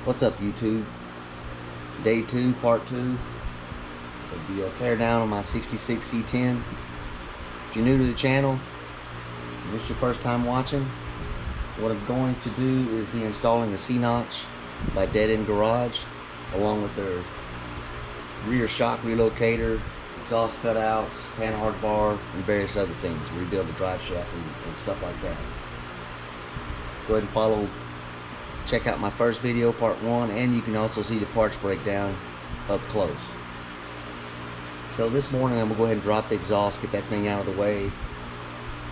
What's up, YouTube? Day 2, part 2 of the tear down on my 66 C10. If you're new to the channel and this is your first time watching, what I'm going to do is be installing a cnotch by Dead End Garage, along with their rear shock relocator, exhaust cutouts, panhard bar, and various other things. Rebuild the drive shaft and stuff like that. Go ahead and follow. Check out my first video, part 1, and you can also see the parts breakdown up close. So this morning I'm going to go ahead and drop the exhaust, get that thing out of the way.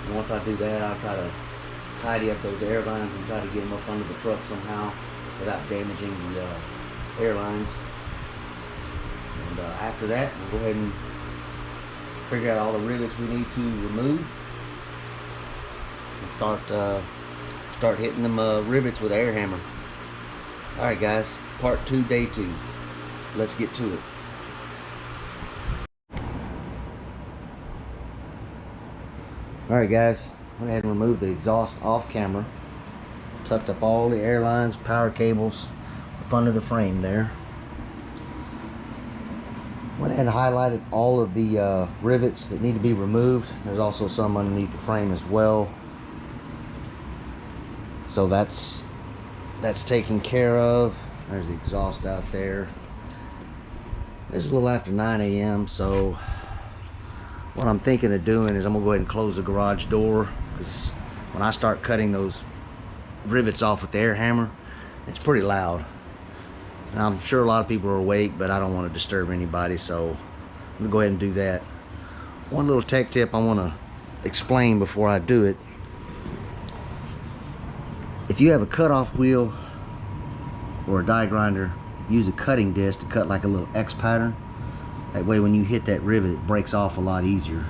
And once I do that, I'll try to tidy up those air lines and try to get them up under the truck somehow without damaging the air lines. And after that, we'll go ahead and figure out all the rivets we need to remove and start hitting them rivets with an air hammer. Alright guys, part 2, day 2. Let's get to it. Alright guys, I went ahead and removed the exhaust off camera. Tucked up all the air lines, power cables up under the frame there. Went ahead and highlighted all of the rivets that need to be removed. There's also some underneath the frame as well. So that's taken care of. There's the exhaust out there. It's a little after 9 a.m. so what I'm thinking of doing is I'm gonna go ahead and close the garage door, because when I start cutting those rivets off with the air hammer, it's pretty loud. And I'm sure a lot of people are awake, but I don't want to disturb anybody, so I'm gonna go ahead and do that. One little tech tip I want to explain before I do it. If you have a cutoff wheel or a die grinder, use a cutting disc to cut like a little X pattern. That way when you hit that rivet, it breaks off a lot easier.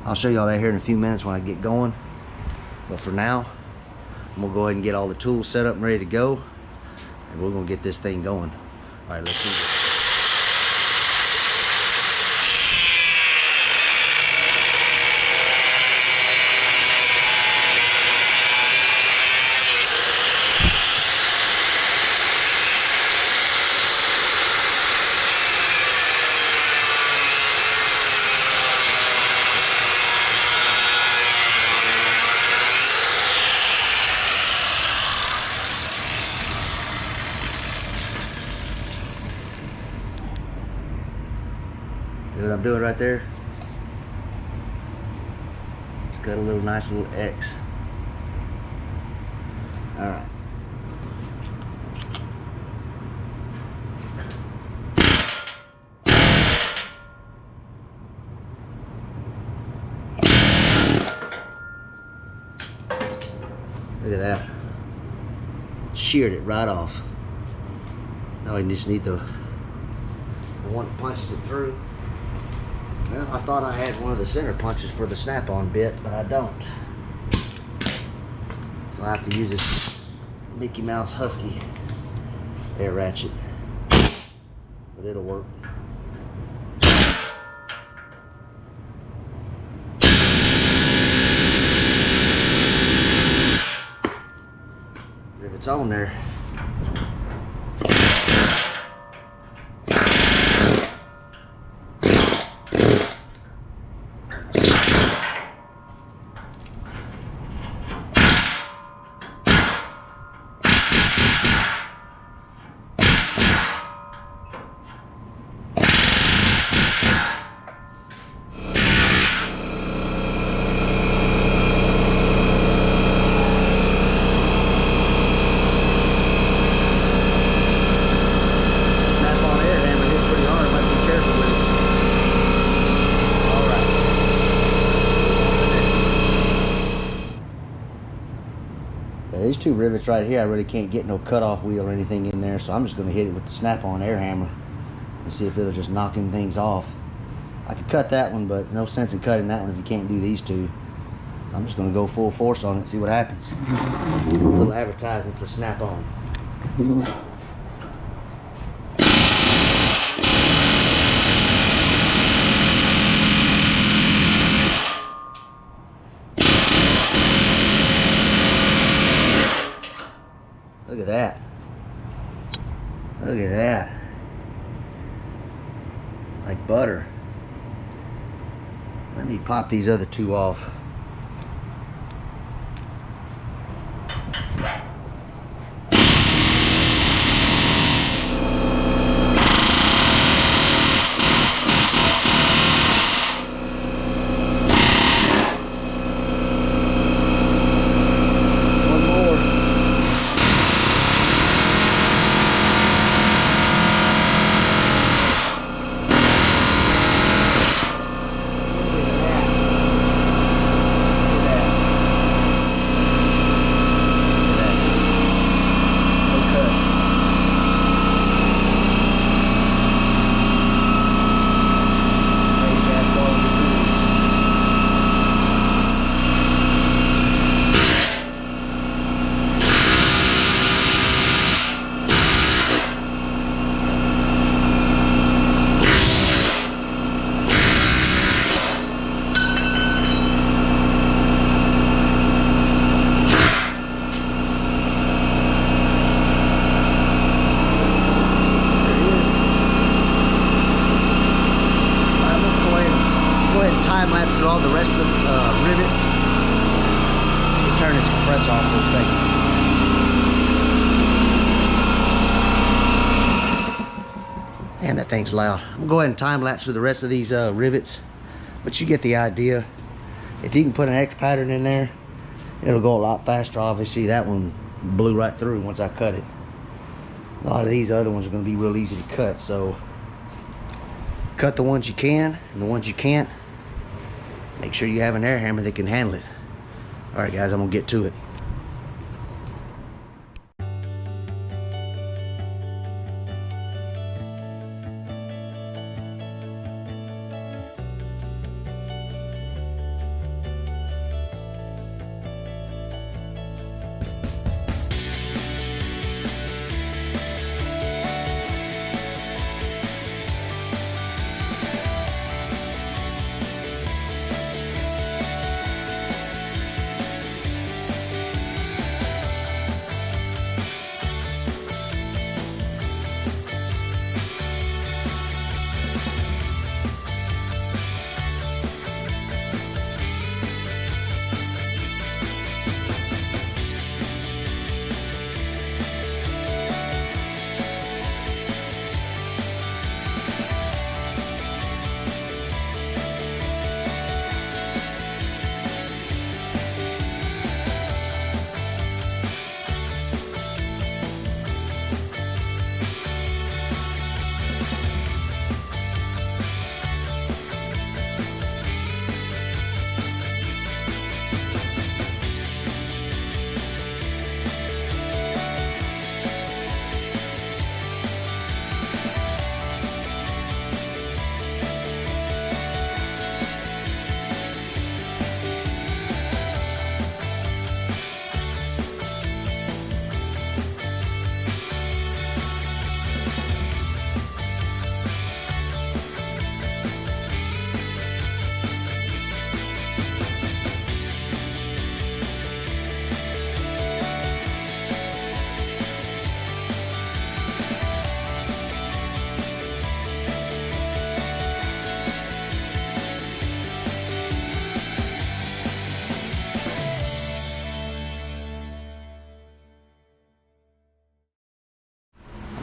I'll show you all that here in a few minutes when I get going. But for now, I'm gonna go ahead and get all the tools set up and ready to go, and we're gonna get this thing going. All right, let's do this. See what I'm doing right there? It's got a little nice little X. Alright. Look at that. Sheared it right off. Now we just need the one that punches it through. Well, I thought I had one of the center punches for the snap-on bit, but I don't. So I have to use this Mickey Mouse Husky air ratchet. But it'll work. If it's on there. These two rivets right here, I really can't get no cutoff wheel or anything in there, so I'm just going to hit it with the snap-on air hammer and see if it'll just knock things off. I could cut that one, but no sense in cutting that one if you can't do these two. So I'm just going to go full force on it and see what happens. A little advertising for snap-on. Look at that. Look at that. Like butter. Let me pop these other two off. Time lapse through all the rest of the rivets. We'll turn this compressor off for a second. Damn, that thing's loud. I'm gonna go ahead and time lapse through the rest of these rivets, but you get the idea. If you can put an X pattern in there, it'll go a lot faster. Obviously, that one blew right through once I cut it. A lot of these other ones are gonna be real easy to cut, so cut the ones you can, and the ones you can't, make sure you have an air hammer that can handle it. All right, guys, I'm gonna get to it.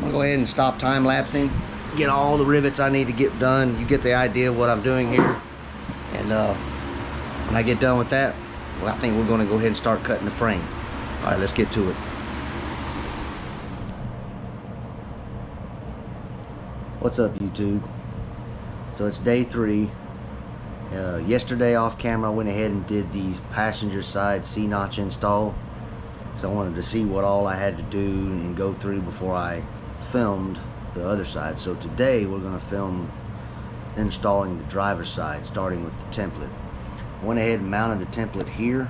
Go ahead and stop time lapsing, get all the rivets I need to get done. You get the idea of what I'm doing here, and when I get done with that, well, I think we're going to go ahead and start cutting the frame. All right, let's get to it. What's up, YouTube? So it's day 3. Yesterday off camera I went ahead and did these passenger side C-notch install, so I wanted to see what all I had to do and go through before I filmed the other side. So today we're going to film installing the driver's side, starting with the template. I went ahead and mounted the template here.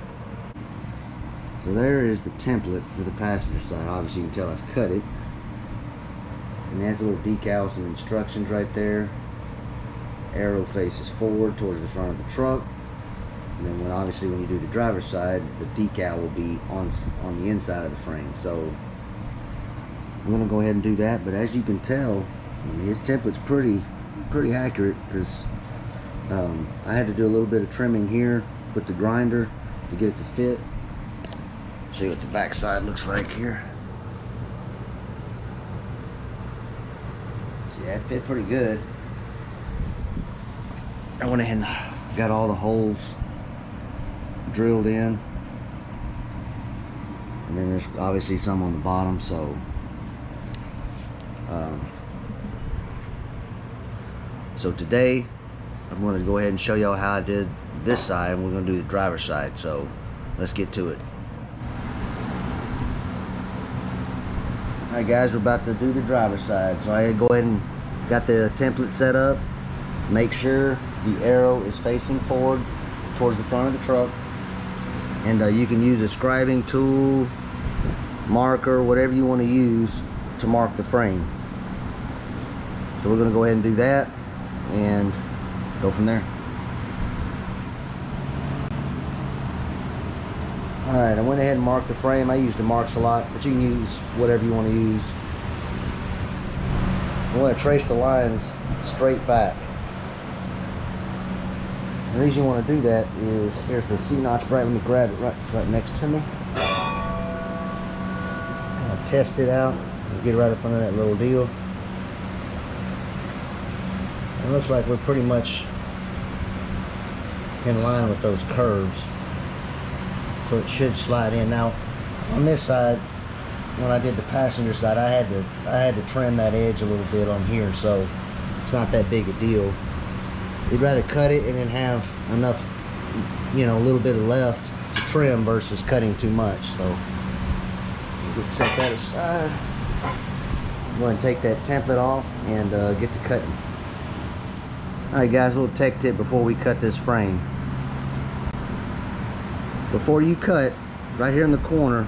So there is the template for the passenger side. Obviously you can tell I've cut it, and that's a little decal, some instructions right there. Arrow faces forward towards the front of the truck, and then obviously when you do the driver's side, the decal will be on the inside of the frame. So I'm gonna go ahead and do that. But as you can tell, I mean, his template's pretty accurate, because I had to do a little bit of trimming here with the grinder to get it to fit. Show you what the back side looks like here. So yeah, it fit pretty good. I went ahead and got all the holes drilled in, and then there's obviously some on the bottom. So so today I'm going to go ahead and show y'all how I did this side, and we're going to do the driver's side. So let's get to it. Alright guys, we're about to do the driver's side. So I go ahead and got the template set up. Make sure the arrow is facing forward towards the front of the truck, and you can use a scribing tool, marker, whatever you want to use to mark the frame. So we're going to go ahead and do that and go from there. Alright, I went ahead and marked the frame. I use the marks a lot, but you can use whatever you want to use. I want to trace the lines straight back. The reason you want to do that is, here's the C-notch bracket. Let me grab it. It's right next to me. Kind of test it out and get right up under that little deal. It looks like we're pretty much in line with those curves, so it should slide in. Now on this side, when I did the passenger side, I had to trim that edge a little bit on here, so it's not that big a deal. You'd rather cut it and then have enough, you know, a little bit of left to trim versus cutting too much. So we'll set that aside. Go ahead and take that template off and get to cutting. Alright guys, a little tech tip before we cut this frame. Before you cut, right here in the corner,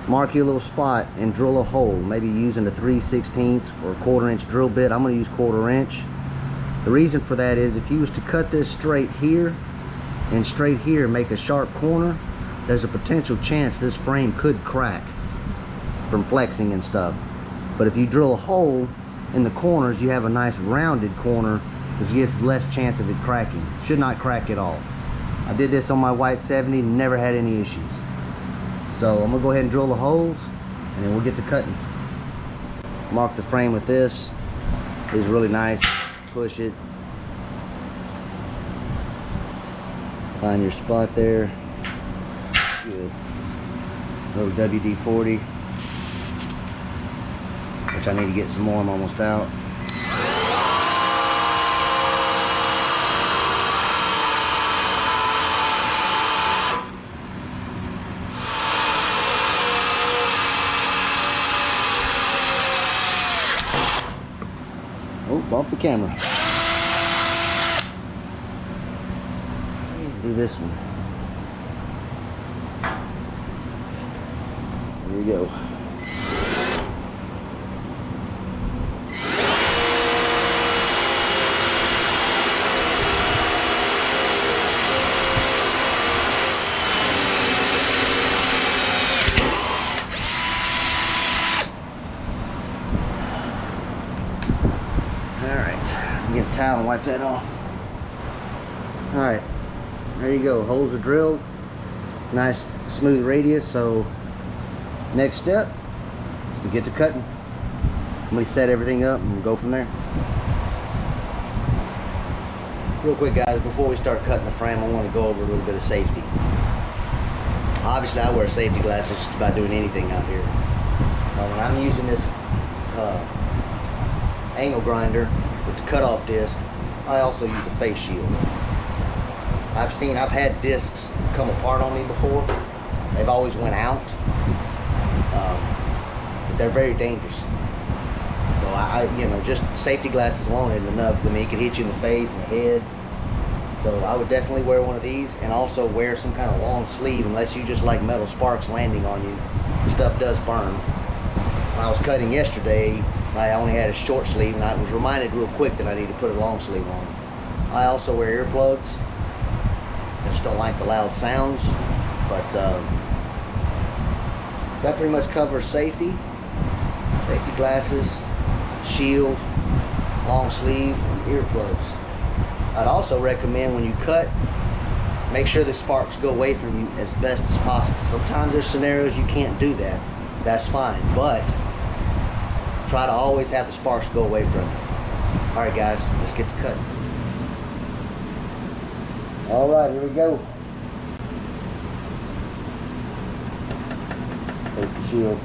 mark your little spot and drill a hole, maybe using a 3/16 or a 1/4 inch drill bit. I'm going to use 1/4 inch. The reason for that is, if you was to cut this straight here and straight here, make a sharp corner, there's a potential chance this frame could crack from flexing and stuff. But if you drill a hole in the corners, you have a nice rounded corner, which gives less chance of it cracking. Should not crack at all. I did this on my white 70, never had any issues. So I'm gonna go ahead and drill the holes, and then we'll get to cutting. Mark the frame with this. It's really nice. Push it. Find your spot there. Good. Little WD-40, which I need to get some more. I'm almost out. Oh, bump the camera. Do this one. Here we go. Get a towel and wipe that off. Alright, there you go. Holes are drilled. Nice smooth radius. So next step is to get to cutting. I'm going to set everything up and we'll go from there. Real quick guys, before we start cutting the frame, I want to go over a little bit of safety. Obviously I wear safety glasses just about doing anything out here. When I'm using this angle grinder with the cutoff disc, I also use a face shield. I've had discs come apart on me before. They've always went out, but they're very dangerous. So you know, just safety glasses alone isn't enough. I mean, it could hit you in the face and the head. So I would definitely wear one of these, and also wear some kind of long sleeve, unless you just like metal sparks landing on you. Stuff does burn. When I was cutting yesterday, I only had a short sleeve, and I was reminded real quick that I need to put a long sleeve on. I also wear earplugs. I just don't like the loud sounds, but that pretty much covers safety. safety glasses, shield, long sleeve, and earplugs. I'd also recommend when you cut, make sure the sparks go away from you as best as possible. Sometimes there's scenarios you can't do that. That's fine, but try to always have the sparks go away from you. All right, guys, let's get to cutting. All right, here we go. Take the shield.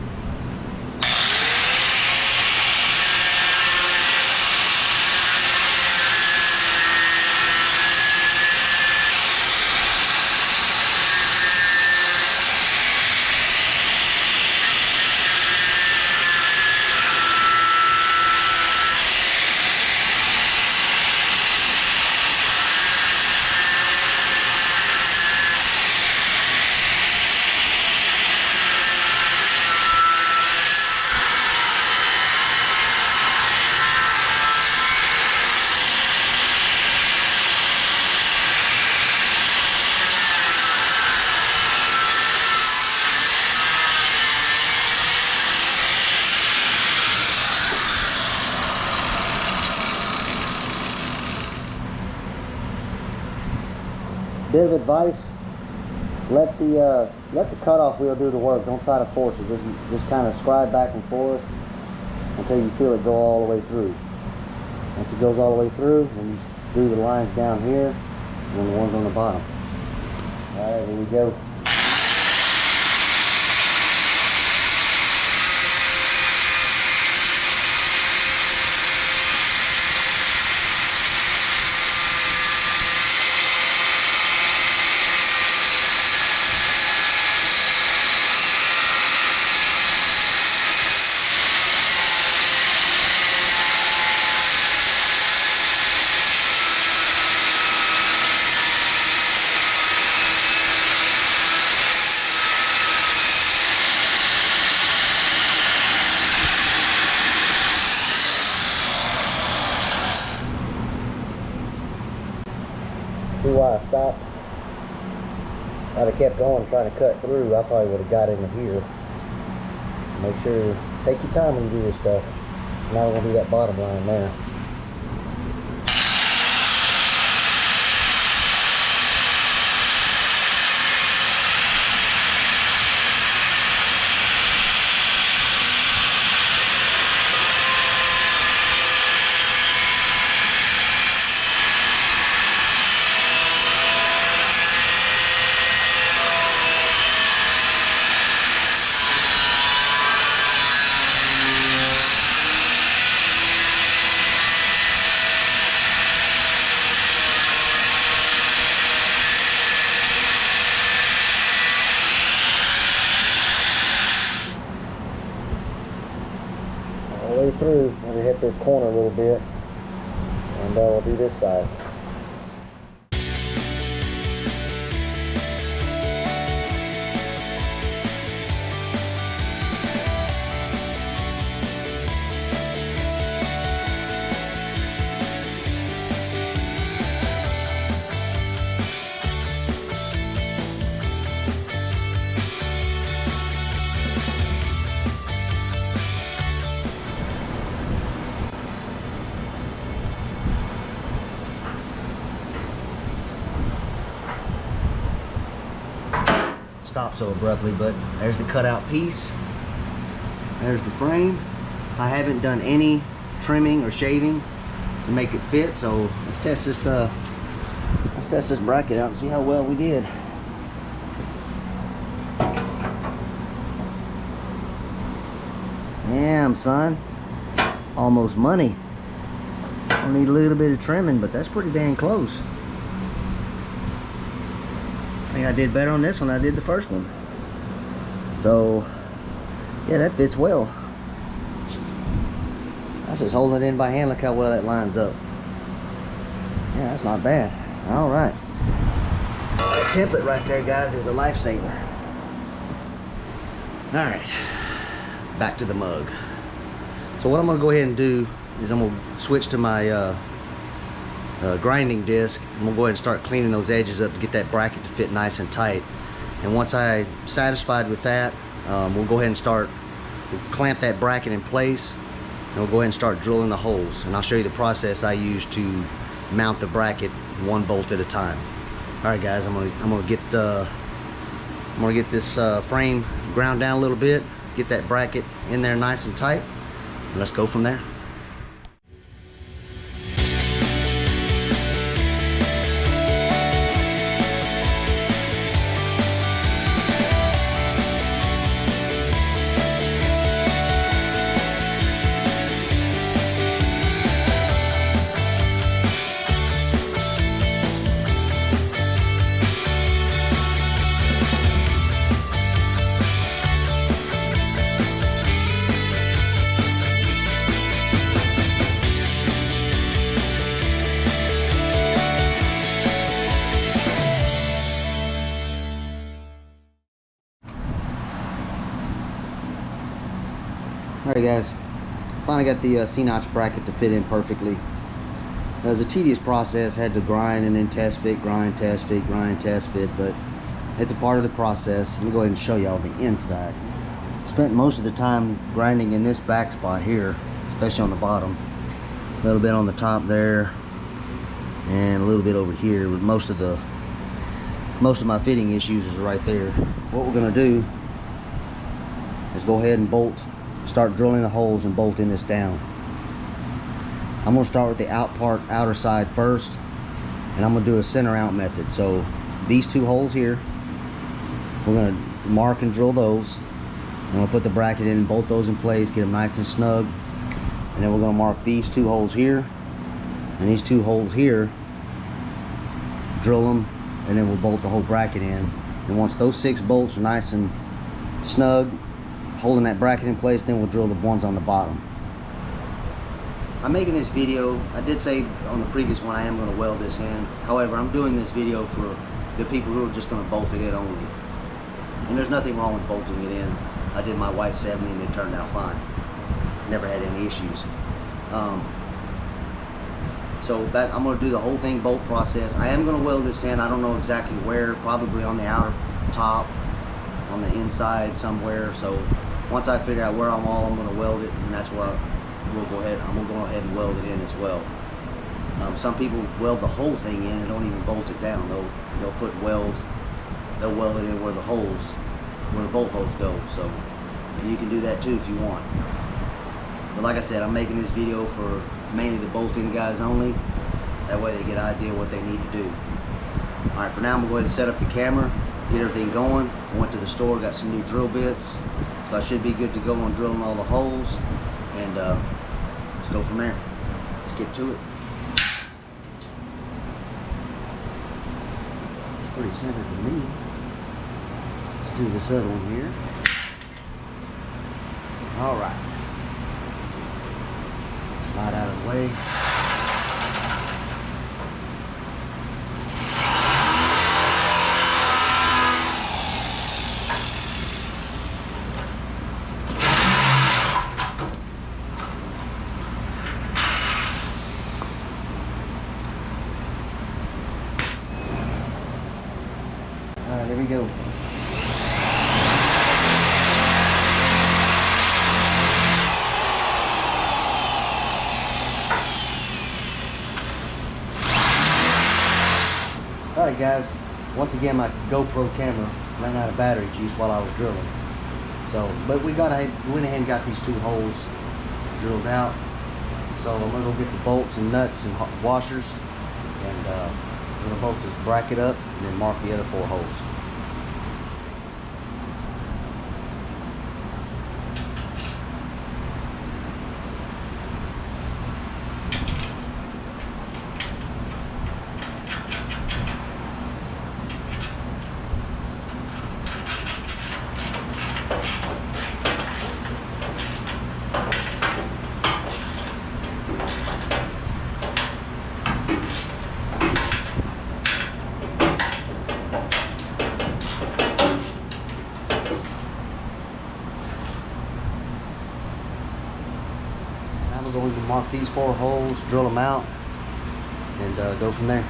Bit of advice: let the cutoff wheel do the work. Don't try to force it. Just kind of scribe back and forth until you feel it go all the way through. Once it goes all the way through, then you do the lines down here and then the ones on the bottom. All right, here we go. See why I stopped? If I'd have kept going trying to cut through, I probably would have got into here. Make sure, take your time when you do this stuff. Now we're going to do that bottom line there. Through, I'm going to hit this corner a little bit, and we'll do this side. Stop so abruptly, but there's the cutout piece. There's the frame. I haven't done any trimming or shaving to make it fit, so let's test this bracket out and see how well we did. Damn, son, almost money. I need a little bit of trimming, but that's pretty dang close. I think I did better on this one than I did the first one. So, yeah, that fits well. That's just holding it in by hand. Look how well that lines up. Yeah, that's not bad. All right. That template right there, guys, is a lifesaver. All right, back to the mug. So what I'm going to go ahead and do is I'm going to switch to my grinding disc. I'm gonna go ahead and start cleaning those edges up to get that bracket to fit nice and tight. And once I'm satisfied with that, we'll go ahead and start we'll clamp that bracket in place, and we'll go ahead and start drilling the holes. And I'll show you the process I use to mount the bracket one bolt at a time. All right, guys, I'm gonna get this frame ground down a little bit, get that bracket in there nice and tight, and let's go from there. Alright guys, finally got the cnotch bracket to fit in perfectly. It was a tedious process, had to grind and then test fit, grind, test fit, grind, test fit, but it's a part of the process. Let me go ahead and show y'all the inside. Spent most of the time grinding in this back spot here, especially on the bottom. A little bit on the top there, and a little bit over here. With most of my fitting issues is right there. What we're gonna do is go ahead and start drilling the holes and bolting this down. I'm going to start with the outer side first, and I'm going to do a center out method. So these two holes here, we're going to mark and drill those. I'm going to put the bracket in and bolt those in place, get them nice and snug. And then we're going to mark these two holes here and these two holes here, drill them, and then we'll bolt the whole bracket in. And once those 6 bolts are nice and snug, holding that bracket in place, then we'll drill the ones on the bottom. I'm making this video, I did say on the previous one I am going to weld this in. However, I'm doing this video for the people who are just going to bolt it in only. And there's nothing wrong with bolting it in. I did my white 70 and it turned out fine. Never had any issues. So that I'm going to do the whole thing bolt process. I am going to weld this in. I don't know exactly where, probably on the outer top, on the inside somewhere. So once I figure out where I'm going to weld it, and that's where I'm going to go ahead and weld it in as well. Some people weld the whole thing in and don't even bolt it down. They'll weld it in where the bolt holes go. So you can do that too if you want. But like I said, I'm making this video for mainly the bolt-in guys only. That way they get an idea what they need to do. All right, for now I'm gonna go ahead and set up the camera, get everything going. I went to the store, got some new drill bits, so I should be good to go on drilling all the holes, and let's go from there. Let's get to it. It's pretty centered to me. Let's do this other one here. All right. Slide out of the way. Alright, here we go. Alright guys, once again my GoPro camera ran out of battery juice while I was drilling. So, but we went ahead and got these 2 holes drilled out. So I'm gonna go get the bolts and nuts and washers, and I'm gonna bolt this bracket up and then mark the other 4 holes. We're going to mark these 4 holes, drill them out, and go from there.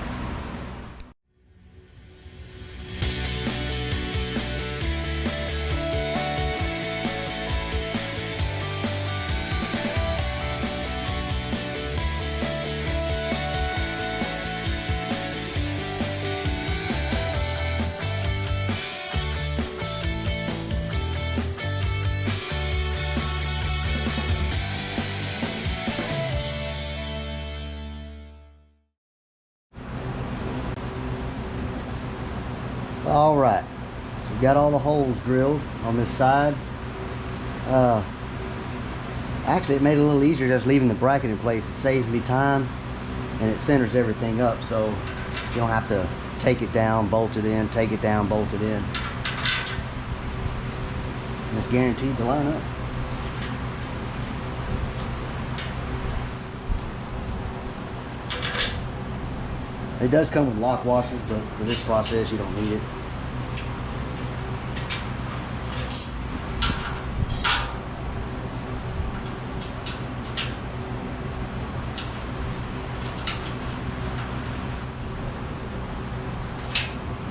All right, so we got all the holes drilled on this side. Actually, it made it a little easier just leaving the bracket in place. It saves me time and it centers everything up, so you don't have to take it down, bolt it in, take it down, bolt it in. And it's guaranteed to line up. It does come with lock washers, but for this process you don't need it.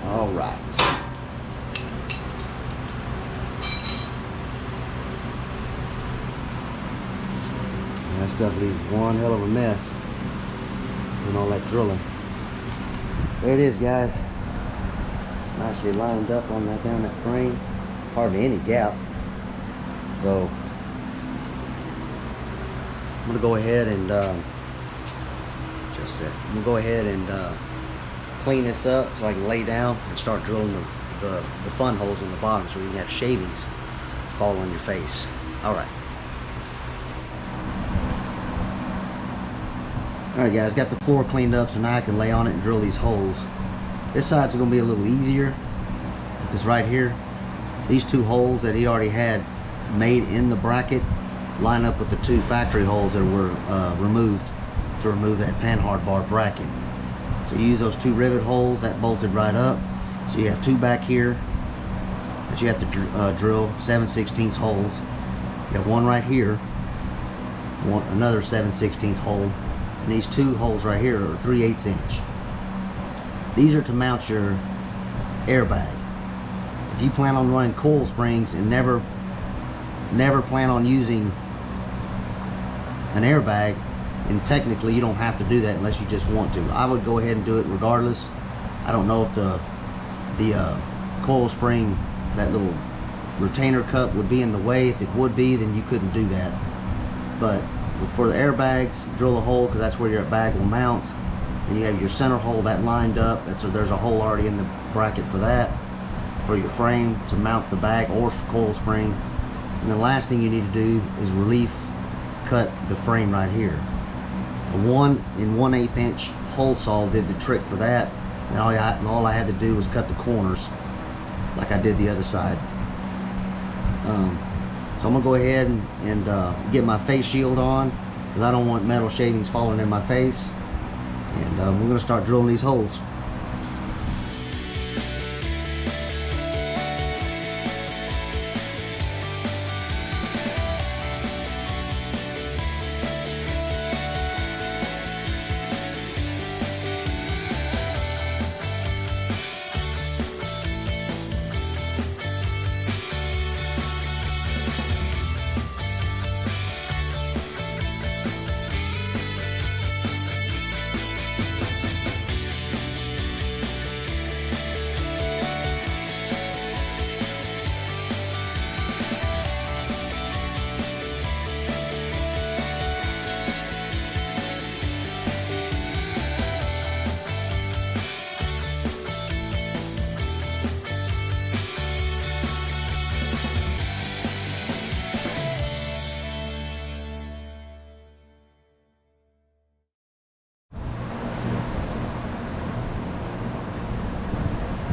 All right. That stuff leaves one hell of a mess and all that drilling. There it is, guys. Nicely lined up on that down that frame. Hardly any gap. So I'm gonna go ahead and clean this up so I can lay down and start drilling the fun holes in the bottom so you can have shavings fall on your face. Alright. Alright guys, got the floor cleaned up so now I can lay on it and drill these holes. This side's going to be a little easier because right here, these two holes that he already had made in the bracket line up with the two factory holes that were removed to remove that panhard bar bracket. So you use those two rivet holes that bolted right up. So you have two back here that you have to drill 7/16 holes. You have one right here, another 7/16 hole. And these two holes right here are 3/8 inch. These are to mount your airbag. If you plan on running coil springs and never plan on using an airbag, and technically you don't have to do that unless you just want to. I would go ahead and do it regardless. I don't know if the coil spring, that little retainer cup would be in the way. If it would be, then you couldn't do that. But for the airbags, drill a hole because that's where your bag will mount, and you have your center hole that lined up. There's a hole already in the bracket for that, for your frame to mount the bag or coil spring. And the last thing you need to do is relief cut the frame right here. A 1 1/8 inch hole saw did the trick for that, and all I had to do was cut the corners like I did the other side. So I'm gonna go ahead and get my face shield on because I don't want metal shavings falling in my face, and we're gonna start drilling these holes.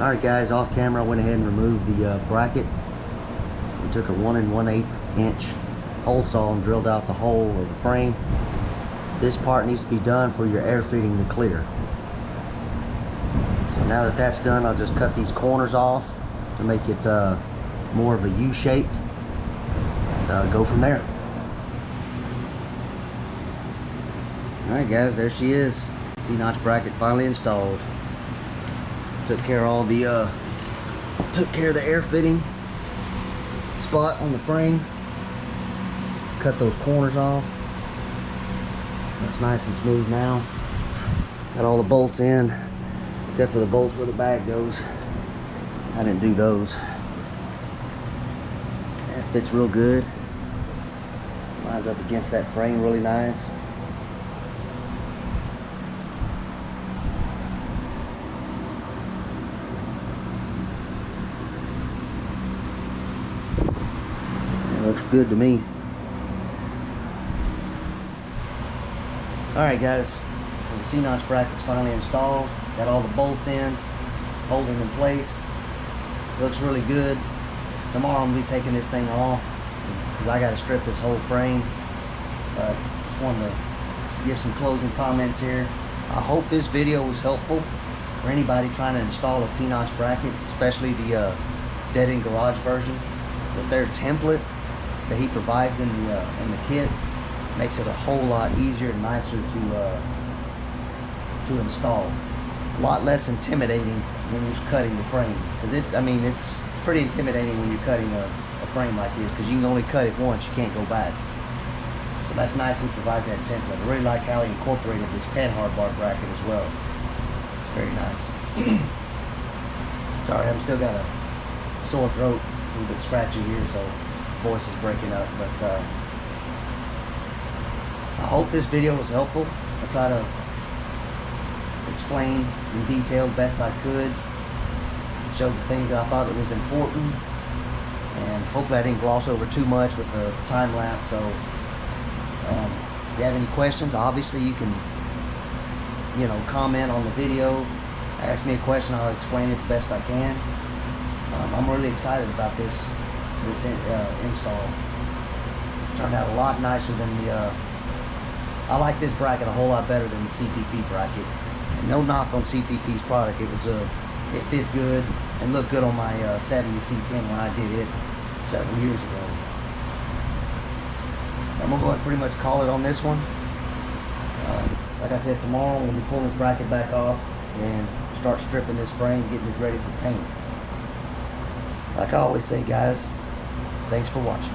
Alright guys, off camera I went ahead and removed the bracket and took a 1 1/8 inch hole saw and drilled out the hole of the frame. This part needs to be done for your air fitting to clear. So now that that's done, I'll just cut these corners off to make it more of a U-shape. Go from there. Alright guys, there she is. C-notch bracket finally installed. Took care of the air fitting spot on the frame. Cut those corners off. That's nice and smooth now. Got all the bolts in, except for the bolts where the bag goes. I didn't do those. That fits real good. Lines up against that frame really nice. good to me. Alright guys, the C-notch bracket's finally installed. Got all the bolts in, holding in place. Looks really good. Tomorrow I'm going to be taking this thing off because I got to strip this whole frame. Just wanted to give some closing comments here. I hope this video was helpful for anybody trying to install a C-notch bracket, especially the dead-end garage version. With their template that he provides in the kit, makes it a whole lot easier and nicer to install. A lot less intimidating when you're cutting the frame. I mean, it's pretty intimidating when you're cutting a frame like this because you can only cut it once, you can't go back. So that's nice he provides that template. I really like how he incorporated this pen hard bar bracket as well. It's very nice. Sorry, I've still got a sore throat, a little bit scratchy here, so voice is breaking up. But I hope this video was helpful. I try to explain in detail the best I could, show the things that I thought that was important, and hopefully I didn't gloss over too much with the time lapse. So if you have any questions, obviously you can, you know, comment on the video, ask me a question, I'll explain it the best I can. I'm really excited about this install. Turned out a lot nicer than the I like this bracket a whole lot better than the CPP bracket. And no knock on CPP's product. It fit good and looked good on my Chevy C10 when I did it several years ago. I'm gonna go ahead and pretty much call it on this one. Like I said, tomorrow I'm gonna be pulling this bracket back off and start stripping this frame, getting it ready for paint. Like I always say, guys, thanks for watching.